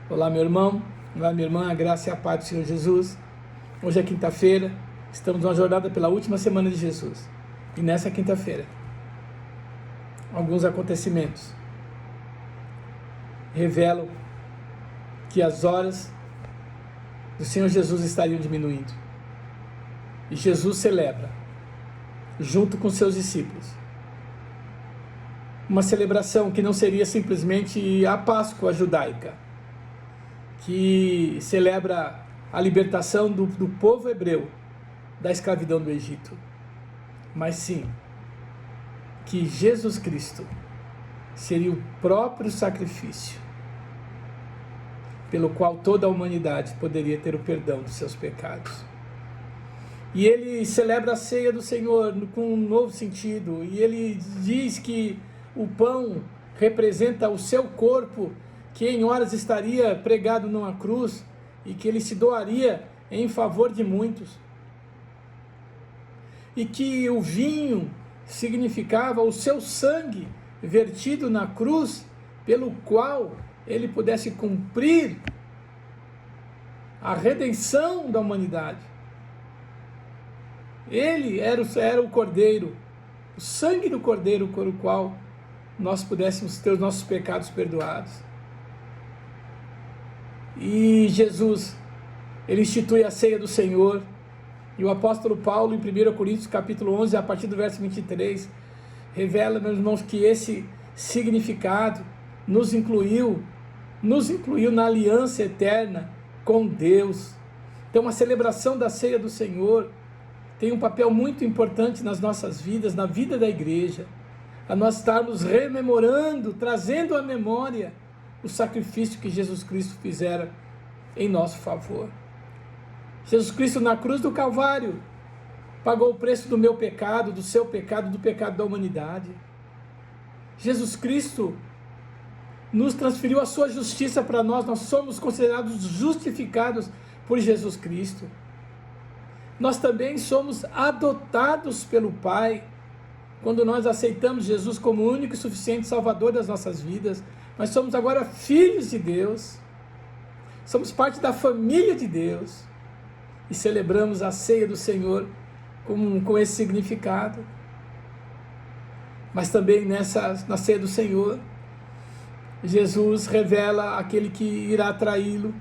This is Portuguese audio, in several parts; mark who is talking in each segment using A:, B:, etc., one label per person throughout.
A: Olá, meu irmão, olá, minha irmã, a graça e a paz do Senhor Jesus. Hoje é quinta-feira, estamos numa jornada pela última semana de Jesus. E nessa quinta-feira, alguns acontecimentos revelam que as horas do Senhor Jesus estariam diminuindo. E Jesus celebra, junto com seus discípulos, uma celebração que não seria simplesmente a Páscoa judaica, que celebra a libertação do povo hebreu da escravidão do Egito, mas sim que Jesus Cristo seria o próprio sacrifício pelo qual toda a humanidade poderia ter o perdão dos seus pecados. E ele celebra a ceia do Senhor com um novo sentido, e ele diz que o pão representa o seu corpo, que em horas estaria pregado numa cruz, e que ele se doaria em favor de muitos. E que o vinho significava o seu sangue vertido na cruz, pelo qual ele pudesse cumprir a redenção da humanidade. Ele era o Cordeiro, o sangue do Cordeiro, com o qual nós pudéssemos ter os nossos pecados perdoados. E Jesus, ele institui a ceia do Senhor, e o apóstolo Paulo, em 1 Coríntios capítulo 11, a partir do verso 23, revela, meus irmãos, que esse significado nos incluiu na aliança eterna com Deus. Então a celebração da ceia do Senhor tem um papel muito importante nas nossas vidas, na vida da igreja, a nós estarmos rememorando, trazendo à memória o sacrifício que Jesus Cristo fizera em nosso favor. Jesus Cristo na cruz do Calvário pagou o preço do meu pecado, do seu pecado, do pecado da humanidade. Jesus Cristo nos transferiu a sua justiça para nós, nós somos considerados justificados por Jesus Cristo. Nós também somos adotados pelo Pai, quando nós aceitamos Jesus como o único e suficiente Salvador das nossas vidas. Nós somos agora filhos de Deus, somos parte da família de Deus, e celebramos a ceia do Senhor com esse significado. Mas também na ceia do Senhor, Jesus revela aquele que irá traí-lo.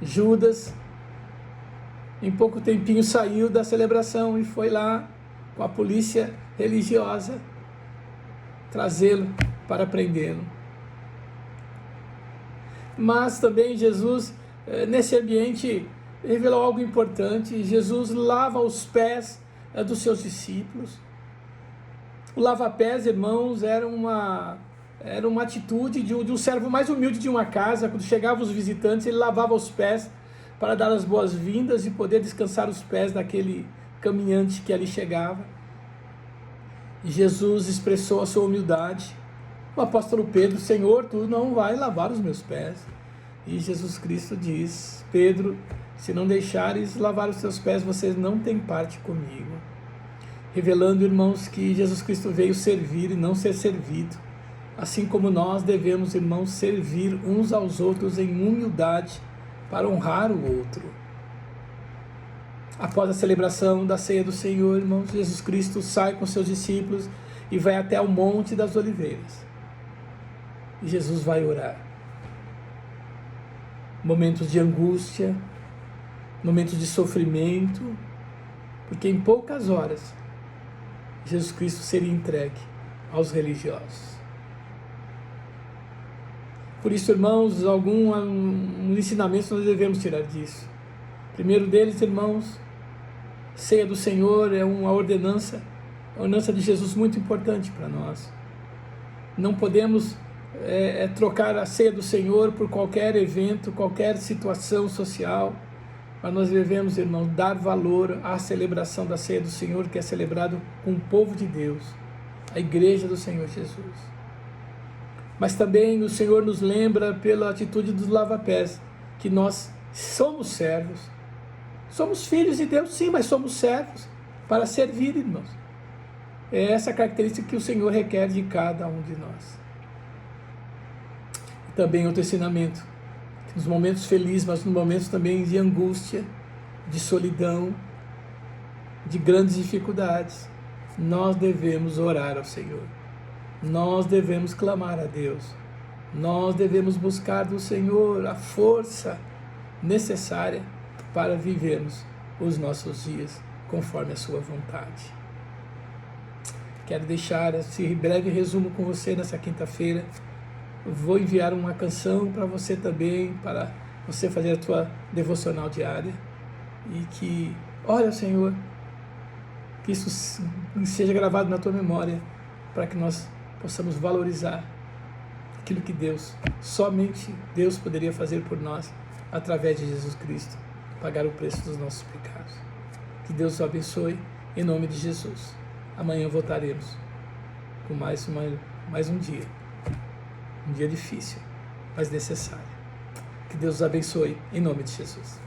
A: Judas, em pouco tempinho, saiu da celebração e foi lá com a polícia religiosa trazê-lo para prendê-lo. Mas também Jesus, nesse ambiente, revelou algo importante. Jesus lava os pés dos seus discípulos. O lava-pés, irmãos, era uma atitude de um servo mais humilde de uma casa. Quando chegavam os visitantes, ele lavava os pés para dar as boas-vindas e poder descansar os pés daquele caminhante que ali chegava. E Jesus expressou a sua humildade. O apóstolo Pedro: Senhor, tu não vai lavar os meus pés. E Jesus Cristo diz: Pedro, se não deixares lavar os teus pés, vocês não têm parte comigo. Revelando, irmãos, que Jesus Cristo veio servir e não ser servido. Assim como nós devemos, irmãos, servir uns aos outros em humildade para honrar o outro. Após a celebração da ceia do Senhor, irmãos, Jesus Cristo sai com seus discípulos e vai até o Monte das Oliveiras. E Jesus vai orar. Momentos de angústia, momentos de sofrimento, porque em poucas horas Jesus Cristo seria entregue aos religiosos. Por isso, irmãos, alguns ensinamentos nós devemos tirar disso. Primeiro deles, irmãos, ceia do Senhor é uma ordenança de Jesus muito importante para nós. Não podemos trocar a ceia do Senhor por qualquer evento, qualquer situação social, mas nós devemos, irmãos, dar valor à celebração da ceia do Senhor, que é celebrado com o povo de Deus, a igreja do Senhor Jesus. Mas também o Senhor nos lembra, pela atitude dos lava-pés, que nós somos servos. Somos filhos de Deus, sim, mas somos servos para servir, irmãos. É essa característica que o Senhor requer de cada um de nós. também outro ensinamento, que nos momentos felizes, mas nos momentos também de angústia, de solidão, de grandes dificuldades, nós devemos orar ao Senhor. Nós devemos clamar a Deus. Nós devemos buscar do Senhor a força necessária para vivermos os nossos dias conforme a sua vontade. Quero deixar esse breve resumo com você nessa quinta-feira. Vou enviar uma canção para você também, para você fazer a tua devocional diária. E que, olha, Senhor, que isso seja gravado na tua memória, para que nós possamos valorizar aquilo que Deus, somente Deus poderia fazer por nós, através de Jesus Cristo, pagar o preço dos nossos pecados. Que Deus o abençoe, em nome de Jesus. Amanhã voltaremos com mais um dia. Um dia difícil, mas necessário. Que Deus os abençoe, em nome de Jesus.